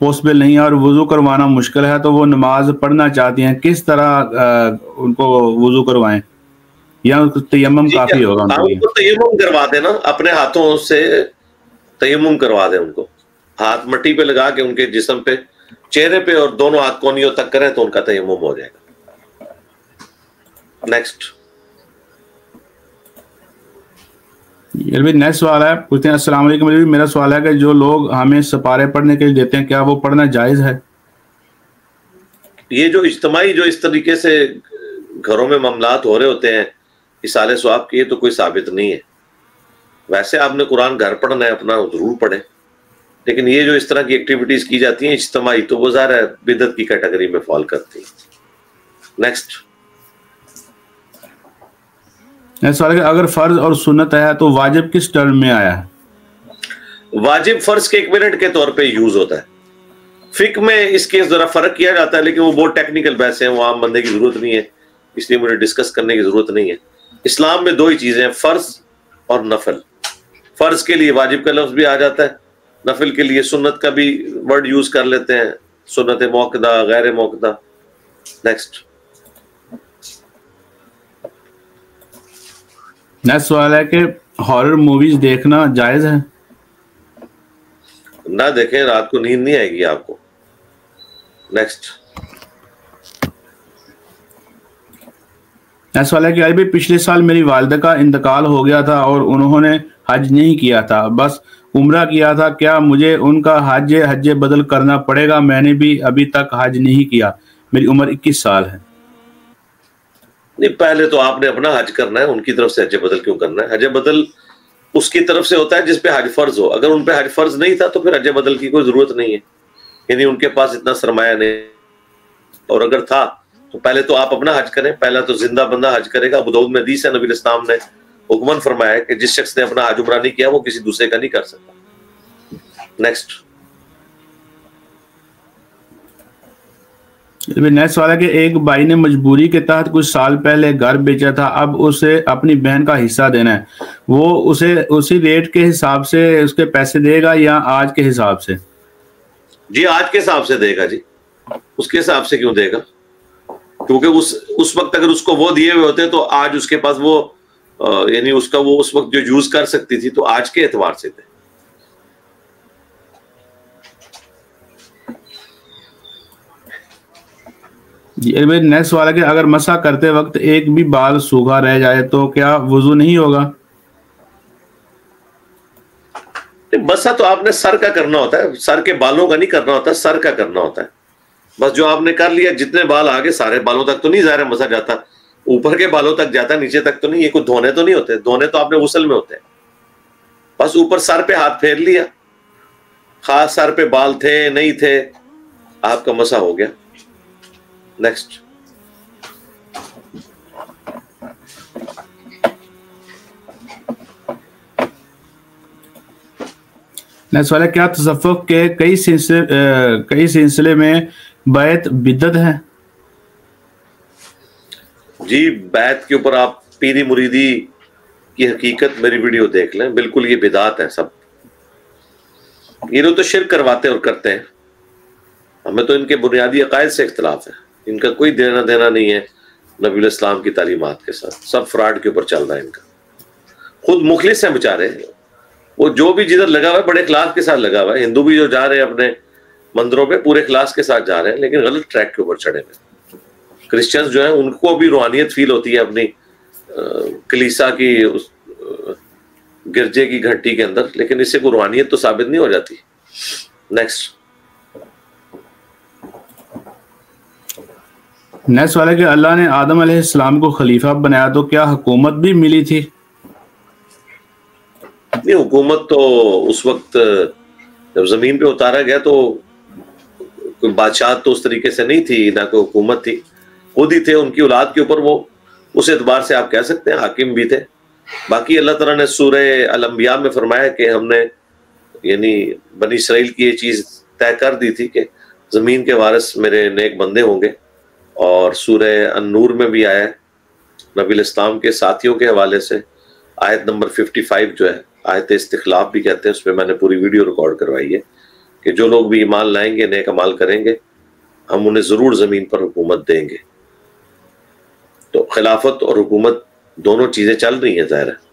Possible نہیں ہے اور وضو کروانا مشکل ہے تو وہ نماز پڑھنا چاہتی ہیں، کس طرح ان کو وضو کروائیں یا تیمم کافی ہوگا ان کے لیے؟ ان کو تیمم کروا دیں نا، اپنے ہاتھوں سے تیمم کروا دیں، ان کو ہاتھ مٹی پہ لگا کے ان کے جسم پہ، چہرے پہ اور دونوں ہاتھ کونیوں تک کریں تو ان کا تیمم ہو جائے گا۔ نیکسٹ نیکسٹ سوال ہے، پوچھتے ہیں السلام علیکم، میرا سوال ہے کہ جو لوگ ہمیں سپارے پڑھنے کے لیے دیتے ہیں کیا وہ پڑھنا جائز ہے؟ یہ جو اجتماعی جو اس طریقے سے گھروں میں معاملات ہو رہے ہوتے ہیں اصالہ ثواب کی، یہ تو کوئی ثابت نہیں ہے۔ ویسے آپ نے قرآن گھر پڑھنا ہے اپنا ضرور پڑھیں، لیکن یہ جو اس طرح کی ایکٹیویٹیز کی جاتی ہیں اجتماعی، تو وہ ظاہر ہے بدعت کی کیٹیگری میں فال کرتی ہیں۔ نیکسٹ سوال ہے کہ اگر فرض اور سنت ہے تو واجب کس ٹرم میں آیا ہے؟ واجب فرض کے 1 منٹ کے طور پہ یوز ہوتا ہے، فقہ میں اس کے ذرا فرق کیا جاتا ہے، لیکن وہ بہت ٹیکنیکل بحث ہیں، وہ عام بندے کی ضرورت نہیں ہے، اس لیے مجھے ڈسکس کرنے کی ضرورت نہیں ہے۔ اسلام میں 2 ہی چیزیں ہیں، فرض اور نفل۔ فرض کے لیے واجب کا لفظ بھی آ جاتا ہے، نفل کے لیے سنت کا بھی ورڈ یوز کر لیتے ہیں، سنت موقدہ، غیر موقدہ۔ نیکسٹ نیکسٹ سوال ہے کہ ہارر موویز دیکھنا جائز ہے؟ نہ دیکھیں، رات کو نیند نہیں آئے گی آپ کو۔ نیکسٹ نیکسٹ سوال ہے کہ ابھی پچھلے سال میری والدہ کا انتقال ہو گیا تھا اور انہوں نے حج نہیں کیا تھا، بس عمرہ کیا تھا، کیا مجھے ان کا حج بدل کرنا پڑے گا؟ میں نے بھی ابھی تک حج نہیں کیا، میری عمر 21 سال ہے۔ نہیں، پہلے تو آپ نے اپنا حج کرنا ہے، ان کی طرف سے حج بدل کیوں کرنا ہے؟ حج بدل اس کی طرف سے ہوتا ہے جس پہ حج فرض ہو، اگر ان پہ حج فرض نہیں تھا تو پھر حج بدل کی کوئی ضرورت نہیں ہے، یعنی ان کے پاس اتنا سرمایہ نہیں، اور اگر تھا تو پہلے تو آپ اپنا حج کریں، پہلا تو زندہ بندہ حج کرے گا۔ ابو داؤد میں حدیث ہے، نبی اسلام نے حکمن فرمایا ہے کہ جس شخص نے اپنا حج عمرہ نہیں کیا وہ کسی دوسرے کا نہیں کر سکتا۔ نیکسٹ نیکسٹ سوال ہے کہ ایک بھائی نے مجبوری کے تحت کچھ سال پہلے گھر بیچا تھا، اب اسے اپنی بہن کا حصہ دینا ہے، وہ اسے اسی ریٹ کے حساب سے اس کے پیسے دے گا یا آج کے حساب سے؟ جی آج کے حساب سے دے گا، جی اس کے حساب سے کیوں دے گا؟ کیونکہ اس وقت اگر اس کو وہ دیے ہوئے ہوتے تو آج اس کے پاس وہ یعنی اس کا وہ اس وقت جو یوز کر سکتی تھی، تو آج کے اعتبار سے دے۔ نیکسٹ سوال ہے کہ اگر مسح کرتے وقت ایک بھی بال سوکھا رہ جائے تو کیا وضو نہیں ہوگا؟ مسح تو آپ نے سر کا کرنا ہوتا ہے، سر کے بالوں کا نہیں کرنا ہوتا، سر کا کرنا ہوتا ہے۔ بس جو آپ نے کر لیا، جتنے بال آگے سارے بالوں تک تو نہیں ظاہر مسح جاتا، اوپر کے بالوں تک جاتا، نیچے تک تو نہیں۔ یہ کوئی دھونے تو نہیں ہوتے، دھونے تو آپ نے غسل میں ہوتے ہیں۔ بس اوپر سر پہ ہاتھ پھیر لیا، خاص سر پہ بال تھے نہیں تھے، آپ کا مسح ہو گیا۔ نیکسٹ نیکسٹ سوال ہے کیا تصوف کے کئی سلسلے میں بیعت بدعت ہے؟ جی بیعت کے اوپر آپ پیری مریدی کی حقیقت میری ویڈیو دیکھ لیں، بالکل یہ بدعت ہے سب۔ یہ لوگ تو شرک کرواتے اور کرتے ہیں، ہمیں تو ان کے بنیادی عقائد سے اختلاف ہے، ان کا کوئی دینا دینا نہیں ہے نبی الاسلام کی تعلیمات کے ساتھ، سب فراڈ کے اوپر چل رہا ہے ان کا۔ خود مخلص ہیں بیچارے، وہ جو بھی جدھر لگا ہوا ہے بڑے اخلاص کے ساتھ لگا ہوا ہے۔ ہندو بھی جو جا رہے ہیں اپنے مندروں پہ پورے اخلاص کے ساتھ جا رہے ہیں، لیکن غلط ٹریک کے اوپر چڑھے ہوئے۔ کرسچنز جو ہیں ان کو بھی روحانیت فیل ہوتی ہے اپنی کلیسا کی گرجے کی گھنٹی کے اندر، لیکن اس سے کوئی روحانیت تو ثابت نہیں ہو جاتی۔ نیکسٹ نیکسٹ سوال ہے کہ اللہ نے آدم علیہ السلام کو خلیفہ بنایا تو کیا حکومت بھی ملی تھی؟ نہیں، حکومت تو اس وقت جب زمین پہ اتارا گیا تو کوئی بادشاہ تو اس طریقے سے نہیں تھی، نہ کوئی حکومت تھی، خود ہی تھے، ان کی اولاد کے اوپر وہ اس اعتبار سے آپ کہہ سکتے ہیں حاکم بھی تھے۔ باقی اللہ تعالیٰ نے سورہ الانبیاء میں فرمایا کہ ہم نے یعنی بنی اسرائیل کی یہ چیز طے کر دی تھی کہ زمین کے وارث میرے نیک بندے ہوں گے، اور سورہ النور میں بھی آیا ہے نبی الاسلام کے ساتھیوں کے حوالے سے، آیت نمبر 55 جو ہے آیت استخلاف بھی کہتے ہیں، اس پہ میں نے پوری ویڈیو ریکارڈ کروائی ہے کہ جو لوگ بھی ایمان لائیں گے، نیک اعمال کریں گے، ہم انہیں ضرور زمین پر حکومت دیں گے۔ تو خلافت اور حکومت دونوں چیزیں چل رہی ہیں ظاہر ہے۔